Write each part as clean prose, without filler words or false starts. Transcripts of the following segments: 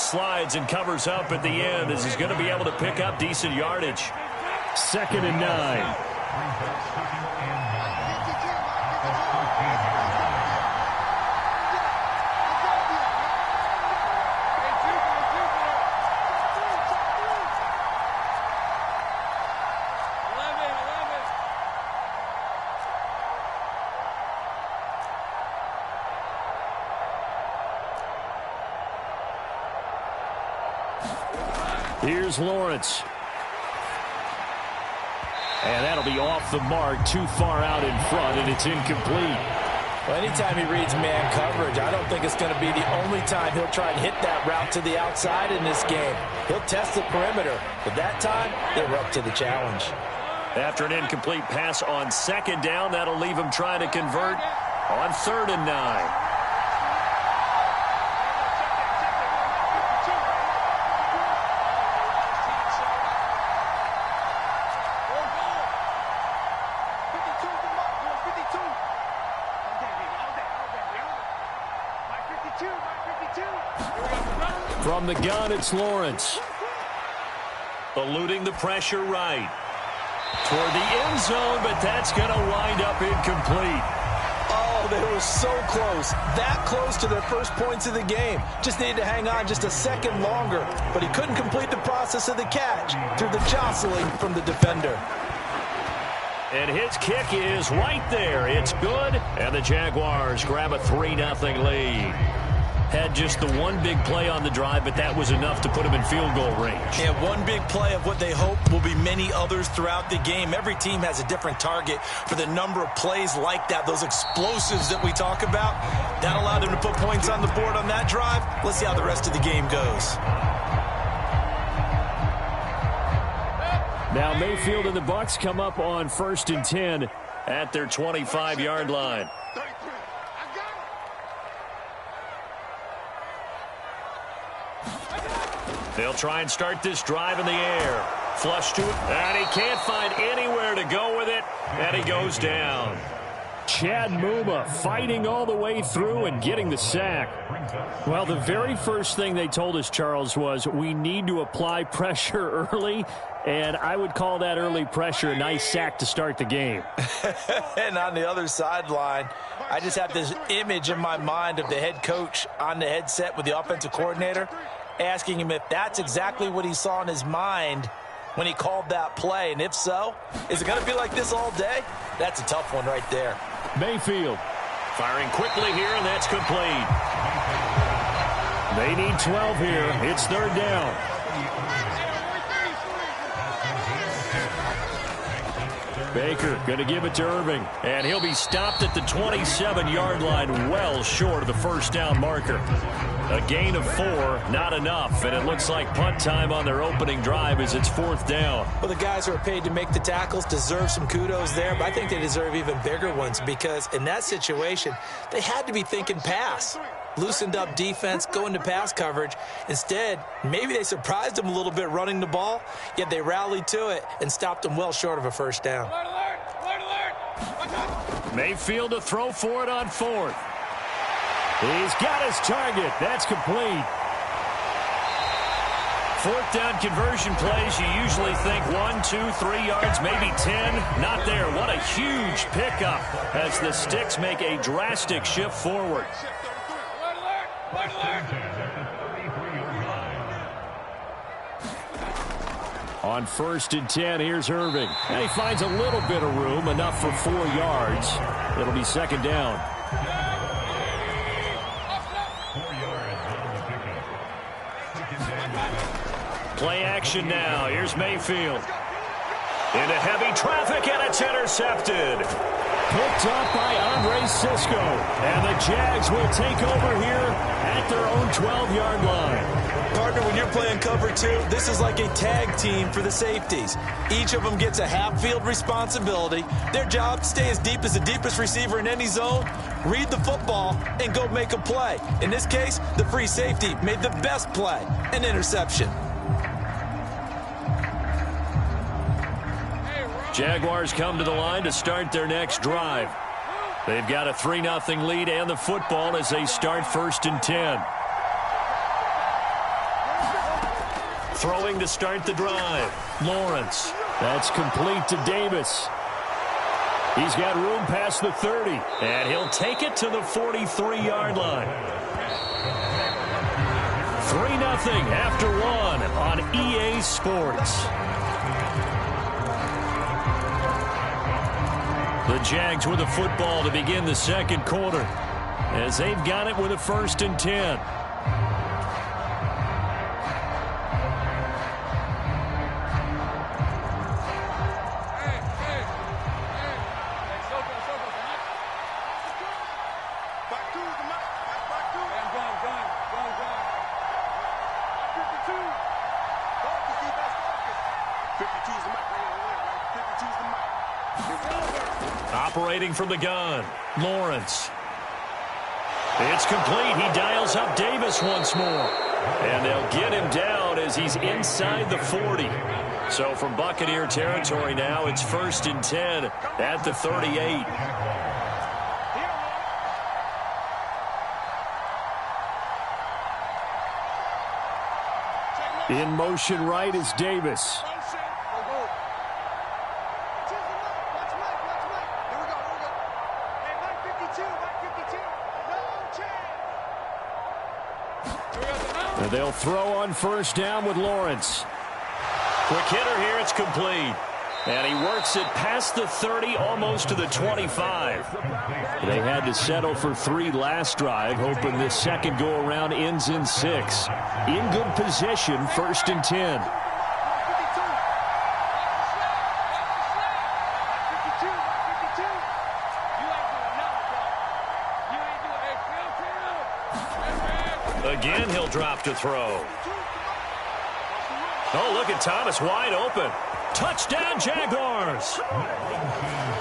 slides and covers up at the end as he's going to be able to pick up decent yardage. 2nd and 9. Here's Lawrence. And that'll be off the mark, too far out in front, and it's incomplete. Well, anytime he reads man coverage, I don't think it's going to be the only time he'll try and hit that route to the outside in this game. He'll test the perimeter, but that time, they were up to the challenge. After an incomplete pass on 2nd down, that'll leave him trying to convert on 3rd and 9. From the gun, it's Lawrence. Eluding the pressure right. Toward the end zone, but that's going to wind up incomplete. Oh, they were so close. That close to their first points of the game. Just needed to hang on just a second longer, but he couldn't complete the process of the catch through the jostling from the defender. And his kick is right there. It's good, and the Jaguars grab a 3-0 lead. Had just the one big play on the drive, but that was enough to put him in field goal range. And one big play of what they hope will be many others throughout the game. Every team has a different target for the number of plays like that, those explosives that we talk about. That allowed them to put points on the board on that drive. Let's see how the rest of the game goes. Now Mayfield and the Bucs come up on 1st and 10 at their 25-yard line. They'll try and start this drive in the air. Flush to it, and he can't find anywhere to go with it, and he goes down. Chad Muma fighting all the way through and getting the sack. Well, the very first thing they told us, Charles, was we need to apply pressure early, and I would call that early pressure a nice sack to start the game. And on the other sideline, I just have this image in my mind of the head coach on the headset with the offensive coordinator, asking him if that's exactly what he saw in his mind when he called that play. And if so, is it going to be like this all day? That's a tough one right there. Mayfield firing quickly here, and that's complete. They need 12 here. It's 3rd down. Baker going to give it to Irving, and he'll be stopped at the 27-yard line, well short of the 1st down marker. A gain of 4, not enough, and it looks like punt time on their opening drive as it's 4th down. Well, the guys who are paid to make the tackles deserve some kudos there, but I think they deserve even bigger ones because in that situation, they had to be thinking pass. Loosened up defense, going to pass coverage. Instead, maybe they surprised them a little bit running the ball, yet they rallied to it and stopped them well short of a 1st down. Mayfield to throw for it on 4th. He's got his target. That's complete. 4th down conversion plays, you usually think 1, 2, 3 yards, maybe 10. Not there. What a huge pickup as the Sticks make a drastic shift forward. On 1st and 10, here's Irving. And he finds a little bit of room, enough for 4 yards. It'll be 2nd down. Play action now. Here's Mayfield. Into heavy traffic, and it's intercepted. Picked up by Andre Cisco. And the Jags will take over here at their own 12-yard line. Partner, when you're playing cover 2, this is like a tag team for the safeties. Each of them gets a half-field responsibility. Their job, stay as deep as the deepest receiver in any zone, read the football, and go make a play. In this case, the free safety made the best play, an interception. Jaguars come to the line to start their next drive. They've got a 3-0 lead and the football as they start 1st and 10. Throwing to start the drive. Lawrence. That's complete to Davis. He's got room past the 30. And he'll take it to the 43-yard line. 3-0 after one on EA Sports. The Jags with the football to begin the second quarter as they've got it with a 1st and 10. Operating from the gun, Lawrence. It's complete. He dials up Davis once more. And they'll get him down as he's inside the 40. So from Buccaneer territory now, it's 1st and 10 at the 38. In motion right is Davis. And they'll throw on 1st down with Lawrence. Quick hitter here, it's complete. And he works it past the 30, almost to the 25. They had to settle for 3 last drive, hoping this second go-around ends in 6. In good position, 1st and 10. Again, he'll drop to throw. Oh, look at Thomas wide open. Touchdown, Jaguars.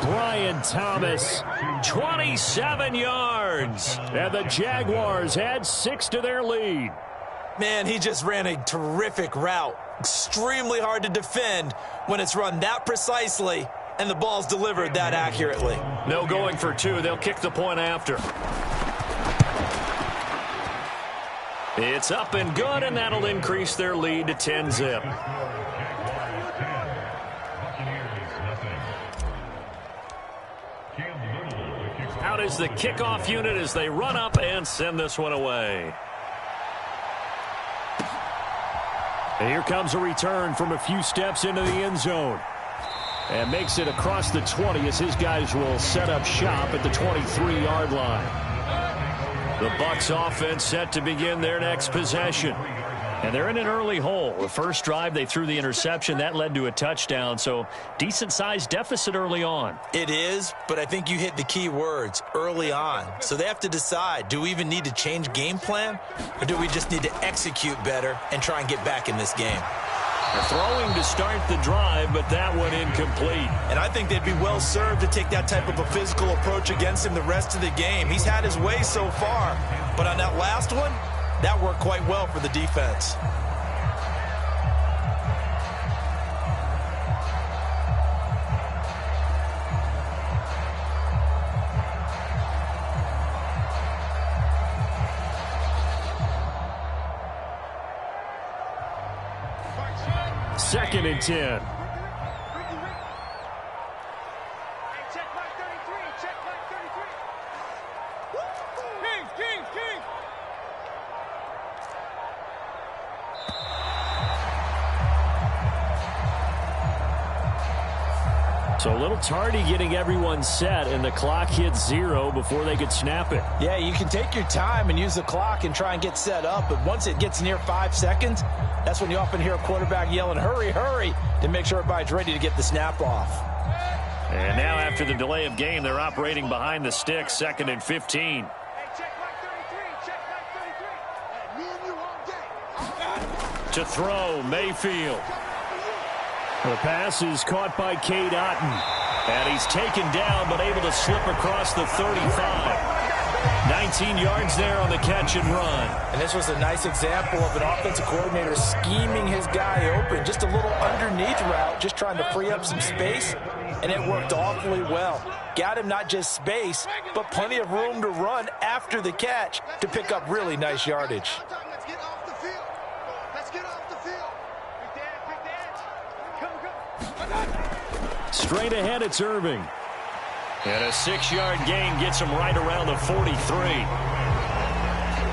Brian Thomas, 27 yards. And the Jaguars add 6 to their lead. Man, he just ran a terrific route. Extremely hard to defend when it's run that precisely and the ball's delivered that accurately. No going for 2. They'll kick the point after. It's up and good, and that'll increase their lead to 10-zip. Out is the kickoff unit as they run up and send this one away. And here comes a return from a few steps into the end zone. And makes it across the 20 as his guys will set up shop at the 23-yard line. The Bucs offense set to begin their next possession. And they're in an early hole. The first drive, they threw the interception. That led to a touchdown, so decent-sized deficit early on. It is, but I think you hit the key words, early on. So they have to decide, do we even need to change game plan, or do we just need to execute better and try and get back in this game? They're throwing to start the drive, but that one incomplete. And I think they'd be well served to take that type of a physical approach against him the rest of the game. He's had his way so far, but on that last one, that worked quite well for the defense. Second and 10. So a little tardy getting everyone set, and the clock hits 0 before they could snap it. Yeah, you can take your time and use the clock and try and get set up, but once it gets near 5 seconds, that's when you often hear a quarterback yelling, hurry, hurry, to make sure everybody's ready to get the snap off. And now after the delay of game, they're operating behind the sticks, 2nd and 15. To throw, Mayfield. The pass is caught by Cade Otton. And he's taken down, but able to slip across the 35. 19 yards there on the catch and run. And this was a nice example of an offensive coordinator scheming his guy open. Just a little underneath route, just trying to free up some space, and it worked awfully well. Got him not just space, but plenty of room to run after the catch to pick up really nice yardage. Straight ahead, it's Irving. And a 6-yard gain gets him right around the 43.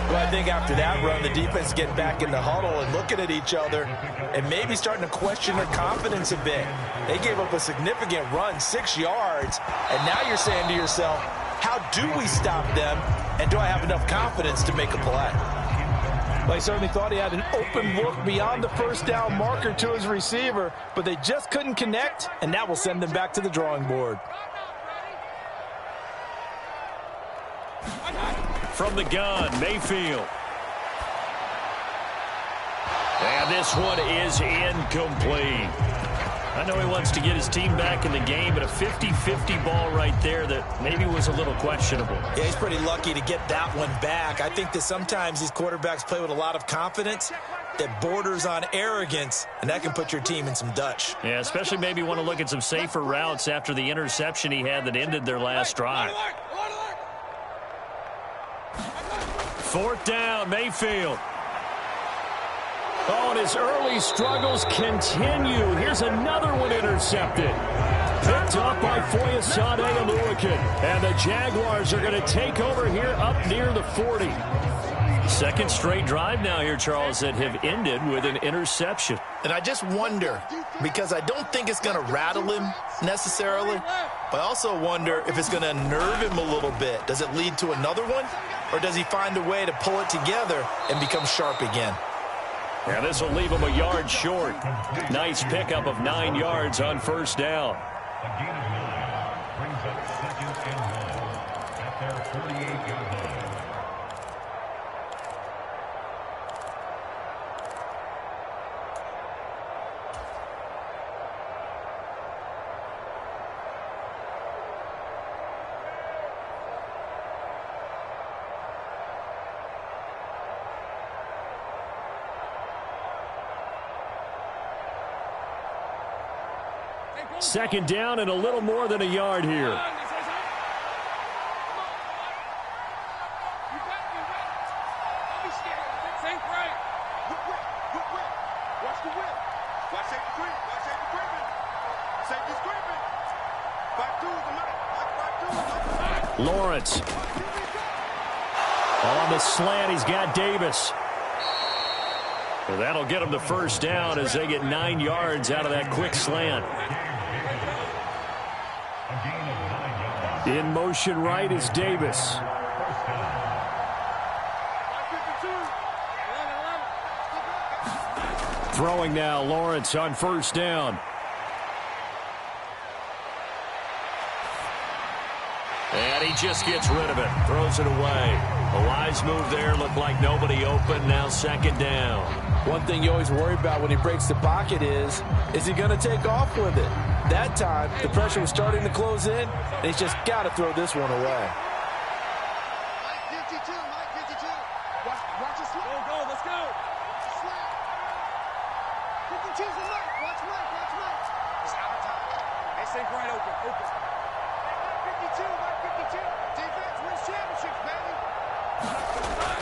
Well, I think after that run, the defense is getting back in the huddle and looking at each other and maybe starting to question their confidence a bit. They gave up a significant run, 6 yards, and now you're saying to yourself, how do we stop them, and do I have enough confidence to make a play? Well, he certainly thought he had an open look beyond the first down marker to his receiver, but they just couldn't connect, and that will send them back to the drawing board. From the gun, Mayfield. And this one is incomplete. I know he wants to get his team back in the game, but a 50-50 ball right there that maybe was a little questionable. Yeah, he's pretty lucky to get that one back. I think that sometimes these quarterbacks play with a lot of confidence that borders on arrogance, and that can put your team in some Dutch. Yeah, especially maybe want to look at some safer routes after the interception he had that ended their last drive. 4th down, Mayfield. Oh, and his early struggles continue. Here's another one intercepted. Picked up by Foyesade Oluwakin. And the Jaguars are going to take over here up near the 40. Second straight drive now here, Charles, that have ended with an interception. And I just wonder, because I don't think it's going to rattle him necessarily, but I also wonder if it's going to unnerve him a little bit. Does it lead to another one, or does he find a way to pull it together and become sharp again? Yeah, this will leave him a yard short. Nice pickup of 9 yards on first down. Brings up 2nd and 1 at their 38-yard line. Second down and a little more than a yard here. Lawrence. On the slant, he's got Davis. Well, that'll get him the first down as they get 9 yards out of that quick slant. In motion right is Davis. Throwing now, Lawrence on first down. And he just gets rid of it. Throws it away. A wise move there. Looked like nobody open. Now second down. One thing you always worry about when he breaks the pocket is he going to take off with it? That time, the pressure was starting to close in, and he's just got to throw this one away. Mike 52, Mike 52. Watch it slip. Go, let's go. Slap. 52's the Mike. Watch Mike. It's out of time. They stay right open. Mike 52, Mike 52. Defense wins championships, baby.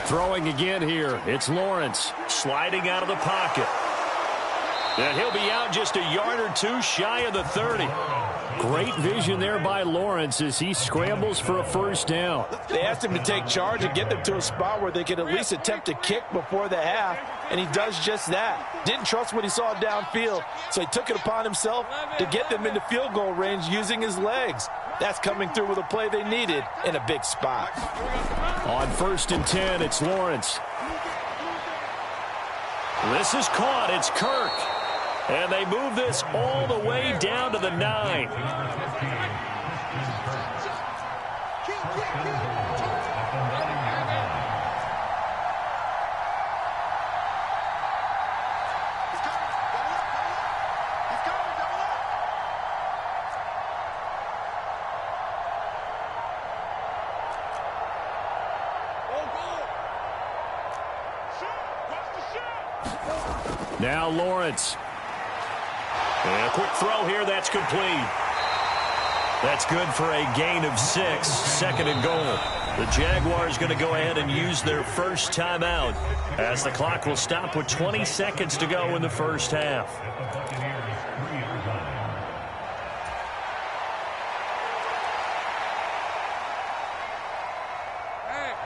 Throwing again here. It's Lawrence sliding out of the pocket. And he'll be out just a yard or two shy of the 30. Great vision there by Lawrence as he scrambles for a first down. They asked him to take charge and get them to a spot where they could at least attempt to kick before the half, and he does just that. Didn't trust what he saw downfield, so he took it upon himself to get them into field goal range using his legs. That's coming through with a play they needed in a big spot. On 1st and 10, it's Lawrence. This is caught. It's Kirk. And they move this all the way down to the 9. Now Lawrence. And a quick throw here, that's complete. That's good for a gain of 6, 2nd and goal. The Jaguars going to go ahead and use their first timeout as the clock will stop with 20 seconds to go in the first half.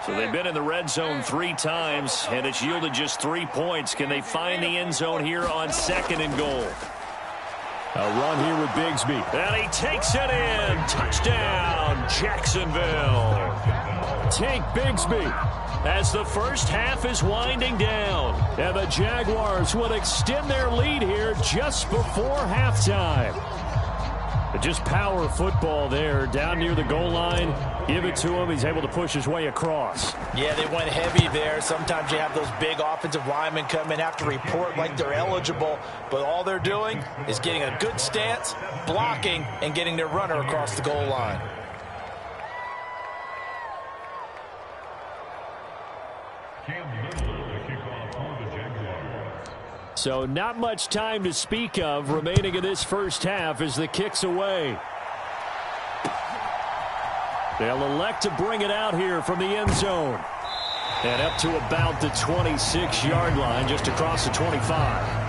So they've been in the red zone 3 times, and it's yielded just 3 points. Can they find the end zone here on 2nd and goal? A run here with Bigsby. And he takes it in. Touchdown, Jacksonville. Take Bigsby. As the first half is winding down. And the Jaguars will extend their lead here just before halftime. But just power football there down near the goal line. Give it to him. He's able to push his way across. Yeah, they went heavy there. Sometimes you have those big offensive linemen come in, have to report like they're eligible. But all they're doing is getting a good stance, blocking, and getting their runner across the goal line. So not much time to speak of remaining in this first half as the kick's away. They'll elect to bring it out here from the end zone. And up to about the 26-yard line, just across the 25.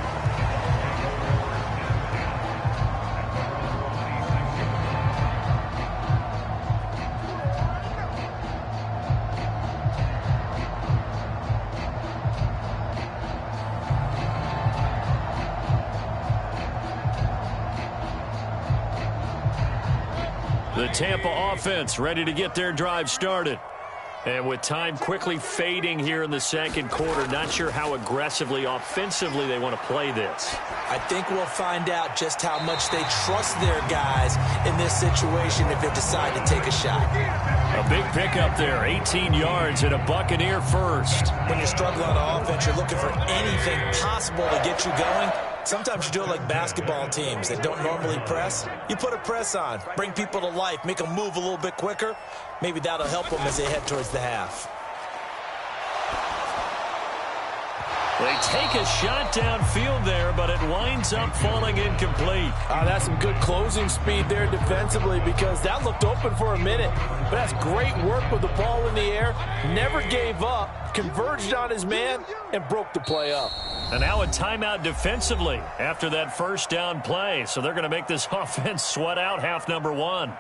The Tampa offense ready to get their drive started. And with time quickly fading here in the second quarter, not sure how aggressively, offensively they want to play this. I think we'll find out just how much they trust their guys in this situation if they decide to take a shot. A big pickup there, 18 yards and a Buccaneer first. When you're struggling on offense, you're looking for anything possible to get you going. Sometimes you do it like basketball teams that don't normally press. You put a press on, bring people to life, make them move a little bit quicker. Maybe that'll help them as they head towards the half. They take a shot downfield there, but it winds up falling incomplete. That's some good closing speed there defensively because that looked open for a minute. But that's great work with the ball in the air. Never gave up, converged on his man, and broke the play up. And now a timeout defensively after that first down play. So they're going to make this offense sweat out half number 1.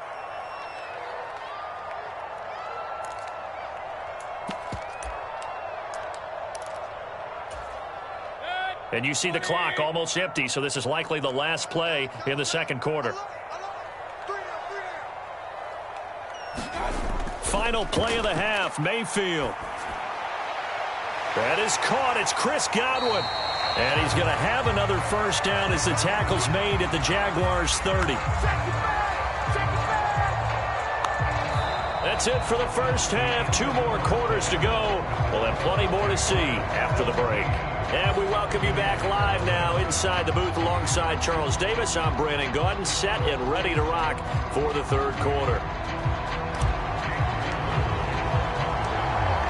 And you see the clock almost empty, so this is likely the last play in the second quarter. Final play of the half, Mayfield. That is caught. It's Chris Godwin. And he's going to have another first down as the tackle's made at the Jaguars' 30. That's it for the first half. 2 more quarters to go. We'll have plenty more to see after the break. And we welcome you back live now inside the booth alongside Charles Davis. I'm Brandon Gaudin, set and ready to rock for the third quarter.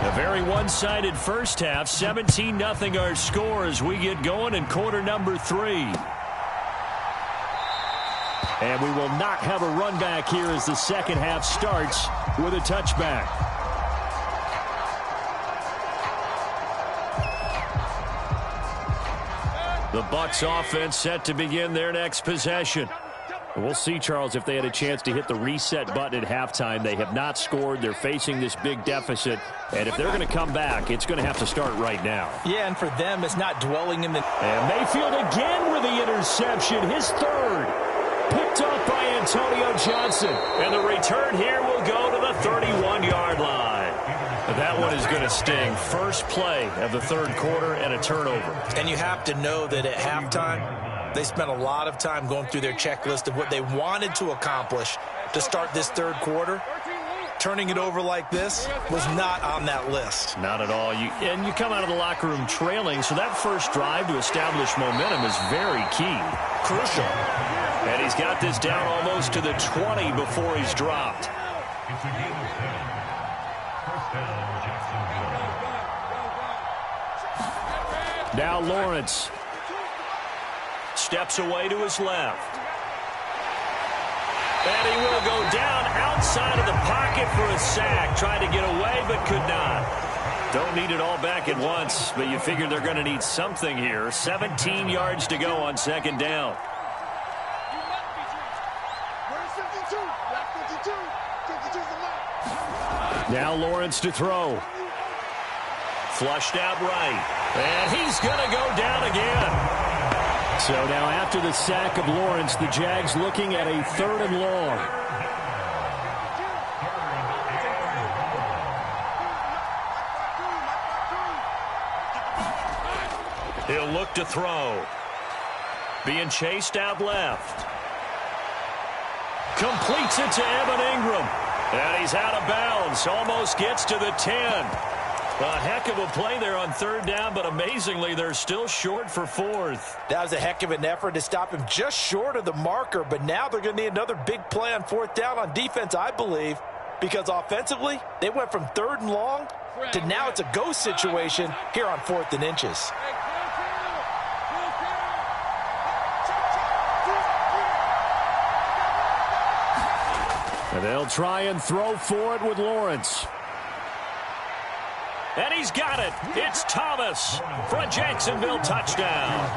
A very one-sided first half. 17-0 our score as we get going in quarter number 3. And we will not have a run back here as the second half starts with a touchback. The Bucs offense set to begin their next possession. We'll see, Charles, if they had a chance to hit the reset button at halftime. They have not scored. They're facing this big deficit. And if they're going to come back, it's going to have to start right now. Yeah, and for them, it's not dwelling in the... And Mayfield again with the interception, his third. Picked up by Antonio Johnson. And the return here will go to the 31-yard line. That one is going to sting. First play of the third quarter and a turnover. And you have to know that at halftime, they spent a lot of time going through their checklist of what they wanted to accomplish to start this third quarter. Turning it over like this was not on that list. Not at all. And you come out of the locker room trailing, so that first drive to establish momentum is very key. Crucial. And he's got this down almost to the 20 before he's dropped. It's a game of 10. First down, Jacksonville. Now Lawrence. Steps away to his left. And he will go down outside of the pocket for a sack. Tried to get away, but could not. Don't need it all back at once, but you figure they're going to need something here. 17 yards to go on second down. Now Lawrence to throw. Flushed out right. And he's going to go down again. So now after the sack of Lawrence, the Jags looking at a 3rd and long. He'll look to throw. Being chased out left. Completes it to Evan Ingram. And he's out of bounds. Almost gets to the 10. A heck of a play there on 3rd down, but amazingly, they're still short for 4th. That was a heck of an effort to stop him just short of the marker, but now they're going to need another big play on 4th down on defense, I believe, because offensively, they went from 3rd and long to now it's a go situation here on 4th and inches. And they'll try and throw for it with Lawrence. And he's got it. It's Thomas for a Jacksonville touchdown.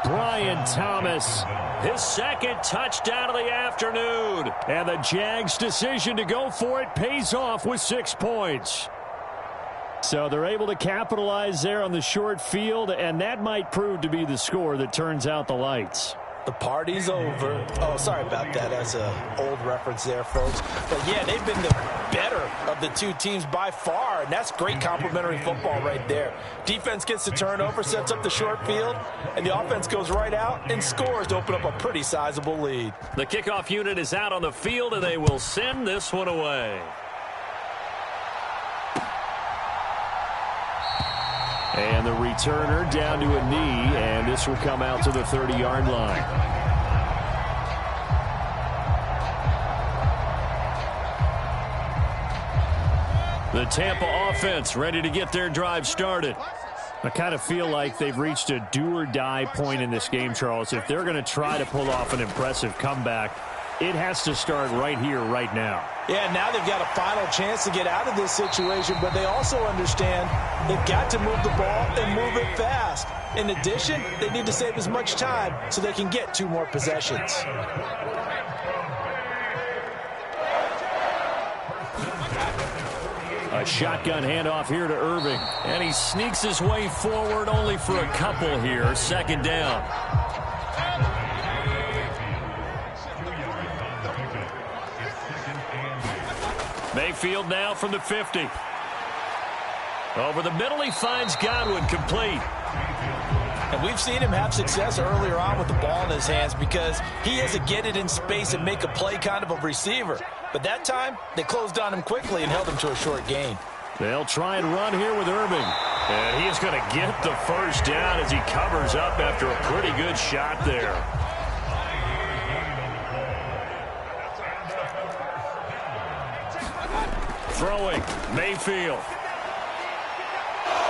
Brian Thomas, his 2nd touchdown of the afternoon. And the Jags' decision to go for it pays off with 6 points. So they're able to capitalize there on the short field, and that might prove to be the score that turns out the lights. The party's over. Oh, sorry about that. That's an old reference there, folks. But, yeah, they've been the better of the two teams by far, and that's great complimentary football right there. Defense gets the turnover, sets up the short field, and the offense goes right out and scores to open up a pretty sizable lead. The kickoff unit is out on the field, and they will send this one away. And the returner down to a knee, and this will come out to the 30-yard line. The Tampa offense ready to get their drive started. I kind of feel like they've reached a do-or-die point in this game, Charles. If they're going to try to pull off an impressive comeback, it has to start right here, right now. Yeah, now they've got a final chance to get out of this situation, but they also understand they've got to move the ball and move it fast. In addition, they need to save as much time so they can get 2 more possessions. A shotgun handoff here to Irving. And he sneaks his way forward only for a couple here. 2nd down. Mayfield now from the 50. Over the middle, he finds Godwin, complete. And we've seen him have success earlier on with the ball in his hands because he is a get it in space and make a play kind of a receiver. But that time, they closed on him quickly and held him to a short gain. They'll try and run here with Irving. And he is going to get the 1st down as he covers up after a pretty good shot there. Throwing, Mayfield.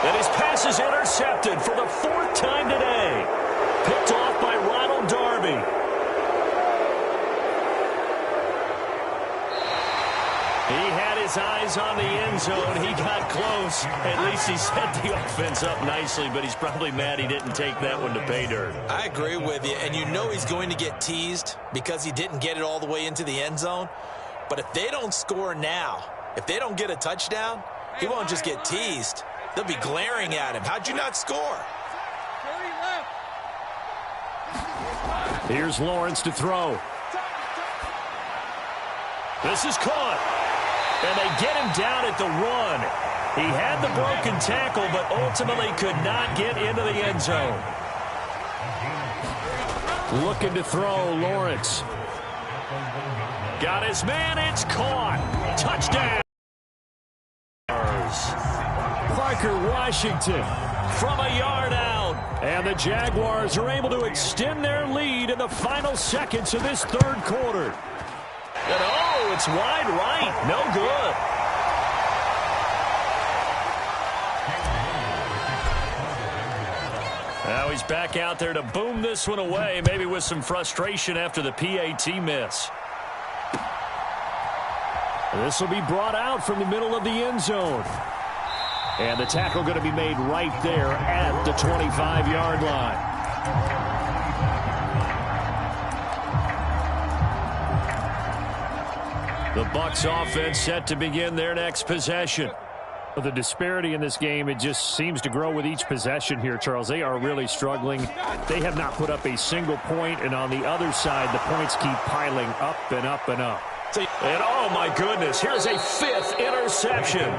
And his pass is intercepted for the 4th time today. Picked off by Ronald Darby. He had his eyes on the end zone. He got close. At least he set the offense up nicely, but he's probably mad he didn't take that one to pay dirt. I agree with you, and you know he's going to get teased because he didn't get it all the way into the end zone. But if they don't score now, if they don't get a touchdown, he won't just get teased. They'll be glaring at him. How'd you not score? Here's Lawrence to throw. This is caught. And they get him down at the run. He had the broken tackle, but ultimately could not get into the end zone. Looking to throw, Lawrence. Got his man, it's caught. Touchdown. Parker Washington from a yard out. And the Jaguars are able to extend their lead in the final seconds of this 3rd quarter. And oh, it's wide right. No good. Now he's back out there to boom this one away, maybe with some frustration after the PAT miss. This will be brought out from the middle of the end zone. And the tackle going to be made right there at the 25-yard line. The Bucs offense set to begin their next possession. The disparity in this game, it just seems to grow with each possession here, Charles. They are really struggling. They have not put up a single point, and on the other side, the points keep piling up and up and up. And oh my goodness, here's a 5th interception.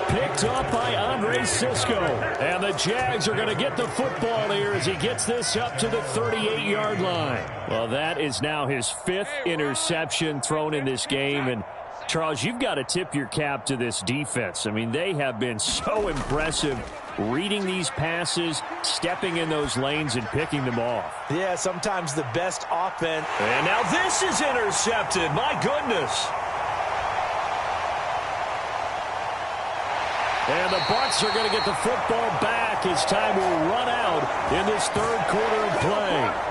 Picked up by Andre Cisco. And the Jags are going to get the football here as he gets this up to the 38-yard line. Well, that is now his 5th interception thrown in this game. And, Charles, you've got to tip your cap to this defense. I mean, they have been so impressive reading these passes, stepping in those lanes, and picking them off. Yeah, sometimes the best offense. And now this is intercepted. My goodness. And the Bucks are going to get the football back as time will run out in this 3rd quarter of play.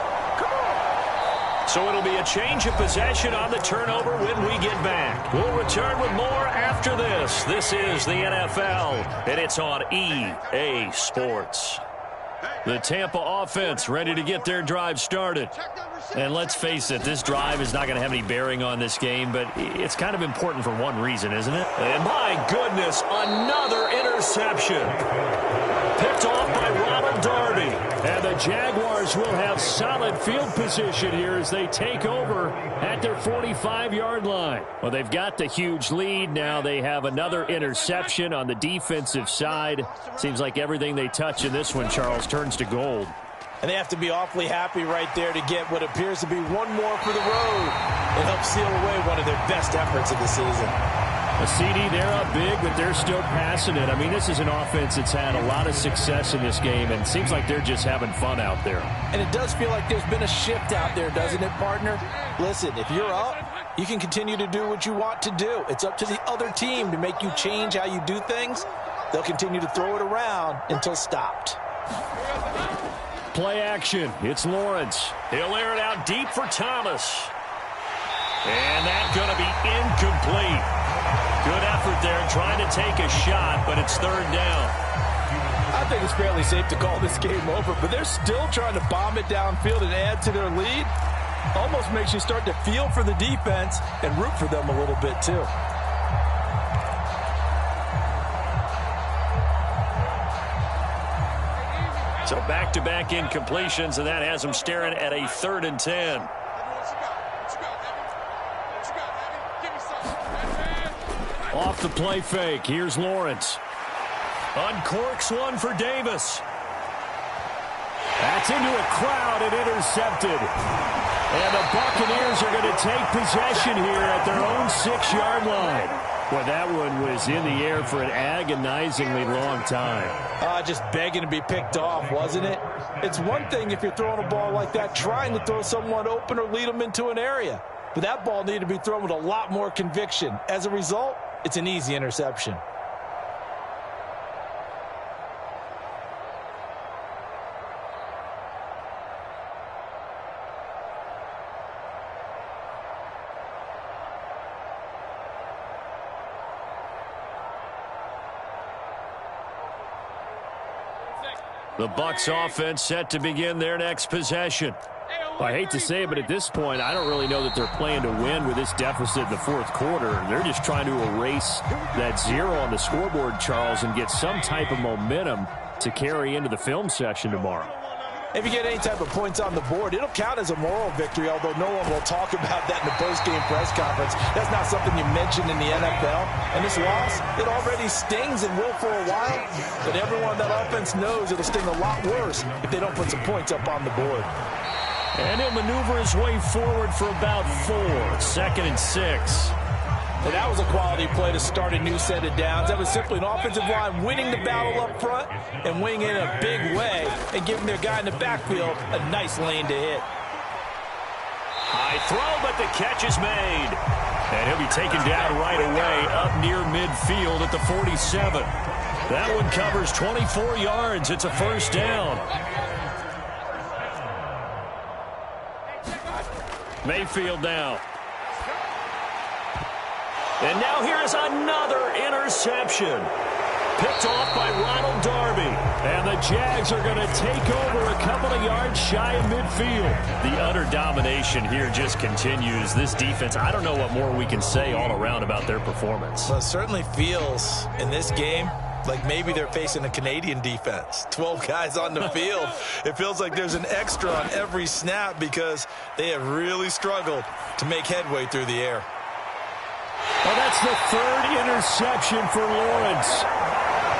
So it'll be a change of possession on the turnover when we get back. We'll return with more after this. This is the NFL, and it's on EA Sports. The Tampa offense ready to get their drive started. And let's face it, this drive is not going to have any bearing on this game, but it's kind of important for one reason, isn't it? And my goodness, another interception. Picked off by Ronald Darby. And the Jaguars will have solid field position here as they take over at their 45-yard line. Well, they've got the huge lead. Now they have another interception on the defensive side. Seems like everything they touch in this one, Charles, turns to gold. And they have to be awfully happy right there to get what appears to be one more for the road. It helps seal away one of their best efforts of the season. A CD, they're up big, but they're still passing it. I mean, this is an offense that's had a lot of success in this game, and it seems like they're just having fun out there. And it does feel like there's been a shift out there, doesn't it, partner? Listen, if you're up, you can continue to do what you want to do. It's up to the other team to make you change how you do things. They'll continue to throw it around until stopped. Play action. It's Lawrence. He'll air it out deep for Thomas. And that's going to be incomplete. Good effort there trying to take a shot, but it's 3rd down. I think it's fairly safe to call this game over, but they're still trying to bomb it downfield and add to their lead. Almost makes you start to feel for the defense and root for them a little bit too. So back-to-back incompletions, and that has them staring at a 3rd and 10. Off the play fake. Here's Lawrence. Uncorks one for Davis. That's into a crowd and intercepted. And the Buccaneers are going to take possession here at their own 6-yard line. Well, that one was in the air for an agonizingly long time. Just begging to be picked off, wasn't it? It's one thing if you're throwing a ball like that, trying to throw someone open or lead them into an area. But that ball needed to be thrown with a lot more conviction. As a result, it's an easy interception. The Bucs offense set to begin their next possession. I hate to say it, but at this point, I don't really know that they're playing to win with this deficit in the 4th quarter. They're just trying to erase that 0 on the scoreboard, Charles, and get some type of momentum to carry into the film session tomorrow. If you get any type of points on the board, it'll count as a moral victory, although no one will talk about that in the post-game press conference. That's not something you mentioned in the NFL. And this loss, it already stings and will for a while. But everyone on that offense knows it'll sting a lot worse if they don't put some points up on the board. And he'll maneuver his way forward for about 4. 2nd and 6. And that was a quality play to start a new set of downs. That was simply an offensive line winning the battle up front and winning in a big way and giving their guy in the backfield a nice lane to hit. High throw, but the catch is made. And he'll be taken down right away up near midfield at the 47. That one covers 24 yards. It's a 1st down. Mayfield now. And now here's another interception. Picked off by Ronald Darby. And the Jags are going to take over at couple of yards shy of midfield. The utter domination here just continues. This defense, I don't know what more we can say all around about their performance. Well, it certainly feels in this game like maybe they're facing a Canadian defense. 12 guys on the field. It feels like there's an extra on every snap because they have really struggled to make headway through the air. Well, that's the third interception for Lawrence.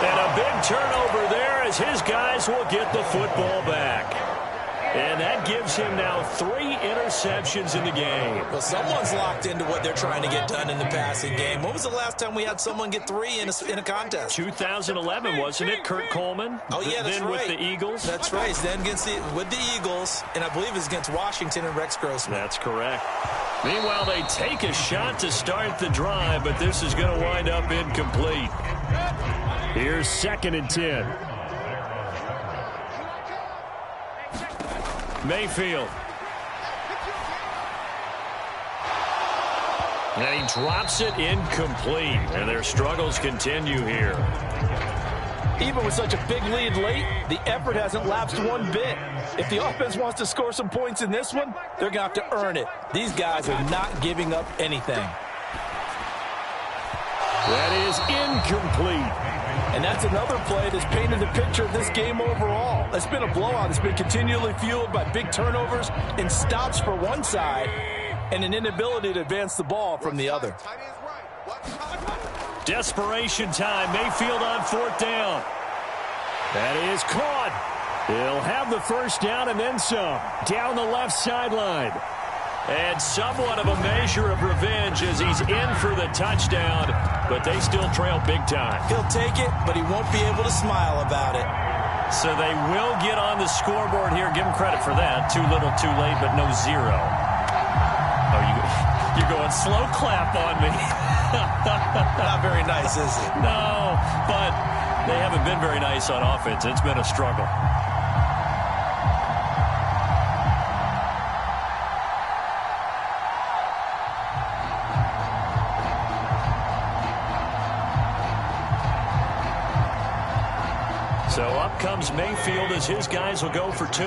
And a big turnover there as his guys will get the football back. And that gives him now 3 interceptions in the game. Well, someone's locked into what they're trying to get done in the passing game. When was the last time we had someone get 3 in a contest? 2011, wasn't it, Kurt Coleman? Oh, yeah, that's then right. with the Eagles? That's right. Then with the Eagles, and I believe it's against Washington and Rex Grossman. That's correct. Meanwhile, they take a shot to start the drive, but this is going to wind up incomplete. Here's 2nd and 10. Mayfield. And he drops it incomplete. And their struggles continue here. Even with such a big lead late, the effort hasn't lapsed one bit. If the offense wants to score some points in this one, they're going to have to earn it. These guys are not giving up anything. That is incomplete. And that's another play that's painted the picture of this game overall. It's been a blowout. It's been continually fueled by big turnovers and stops for one side and an inability to advance the ball from the other. Desperation time. Mayfield on 4th down. That is caught. He'll have the first down and then some. Down the left sideline. And somewhat of a measure of revenge as he's in for the touchdown, but they still trail big time. He'll take it, but he won't be able to smile about it. So they will get on the scoreboard here. Give him credit for that. Too little, too late, but no 0. Oh, you're going slow clap on me. Not very nice, is it? No, but they haven't been very nice on offense. It's been a struggle. So up comes Mayfield as his guys will go for 2.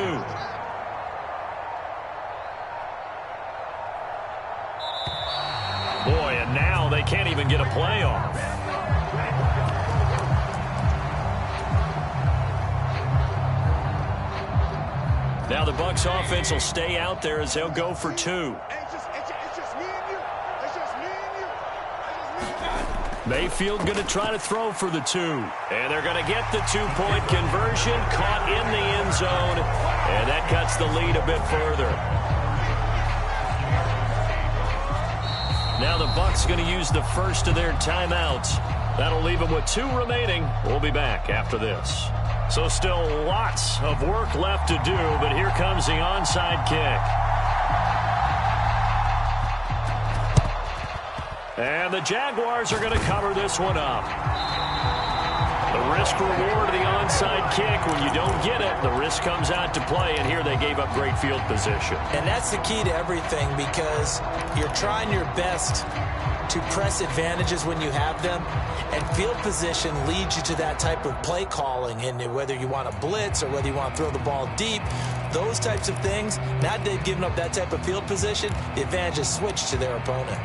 Boy, and now they can't even get a play off. Now the Bucs offense will stay out there as they'll go for 2. It's just me and you. It's just me and you. It's just me and you. Mayfield going to try to throw for the 2. And they're going to get the 2-point conversion, caught in the end zone, and that cuts the lead a bit further. Now the Bucs going to use the first of their timeouts. That'll leave them with 2 remaining. We'll be back after this. So still lots of work left to do, but here comes the onside kick. And the Jaguars are going to cover this one up. The risk-reward of the onside kick, when you don't get it, the risk comes out to play, and here they gave up great field position. And that's the key to everything because you're trying your best to press advantages when you have them, and field position leads you to that type of play calling, and whether you want to blitz or whether you want to throw the ball deep, those types of things, now that they've given up that type of field position, the advantage is switched to their opponent.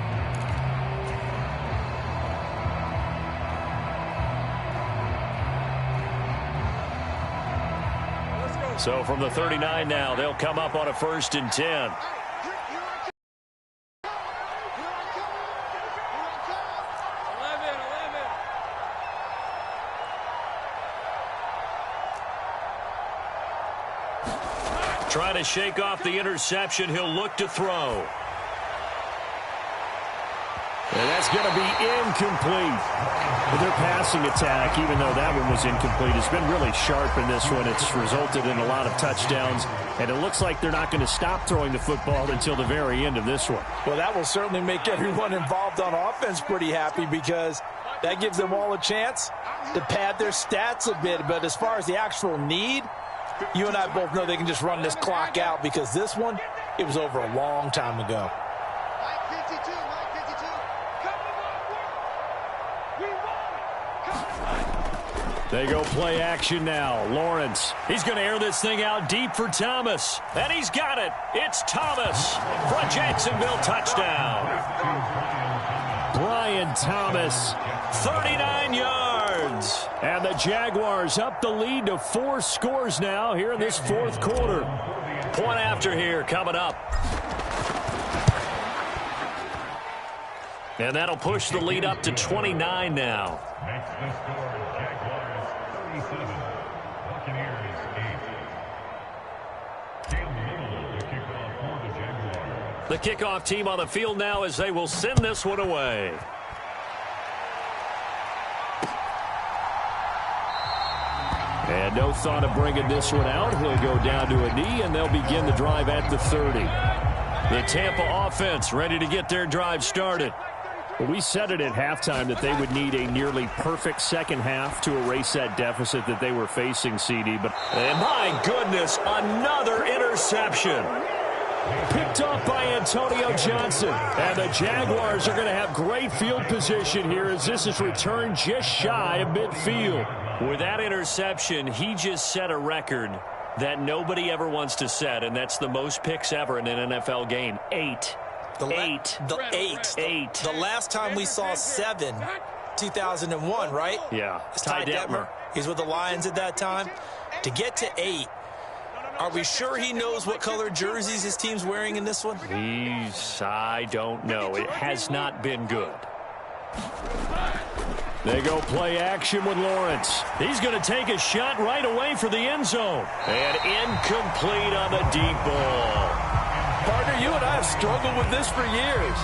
So from the 39 now, they'll come up on a 1st and 10. Trying to shake off the interception. He'll look to throw. And that's going to be incomplete. Their passing attack, even though that one was incomplete, has been really sharp in this one. It's resulted in a lot of touchdowns, and it looks like they're not going to stop throwing the football until the very end of this one. Well, that will certainly make everyone involved on offense pretty happy because that gives them all a chance to pad their stats a bit. But as far as the actual need, you and I both know they can just run this clock out because this one, it was over a long time ago. They go play action now. Lawrence. He's going to air this thing out deep for Thomas. And he's got it. It's Thomas for a Jacksonville touchdown. Brian Thomas, 39 yards. And the Jaguars up the lead to 4 scores now here in this fourth quarter. Point after here coming up. And that'll push the lead up to 29 now. Makes the score Jaguars 37, Buccaneers 8. Cam Little to kick off for the Jaguars. The kickoff team on the field now as they will send this one away. And no thought of bringing this one out. He'll go down to a knee, and they'll begin the drive at the 30. The Tampa offense ready to get their drive started. Well, we said it at halftime that they would need a nearly perfect second half to erase that deficit that they were facing, CD. And my goodness, another interception. Picked off by Antonio Johnson. And the Jaguars are going to have great field position here as this is returned just shy of midfield. With that interception, he just set a record that nobody ever wants to set, and that's the most picks ever in an NFL game. 8. The last time we saw 7, 2001, right? Yeah. It's Ty Detmer. He's with the Lions at that time. To get to 8, are we sure he knows what color jerseys his team's wearing in this one? I don't know. It has not been good. They go play action with Lawrence. He's going to take a shot right away for the end zone. And incomplete on the deep ball. Partner, you and I have struggled with this for years.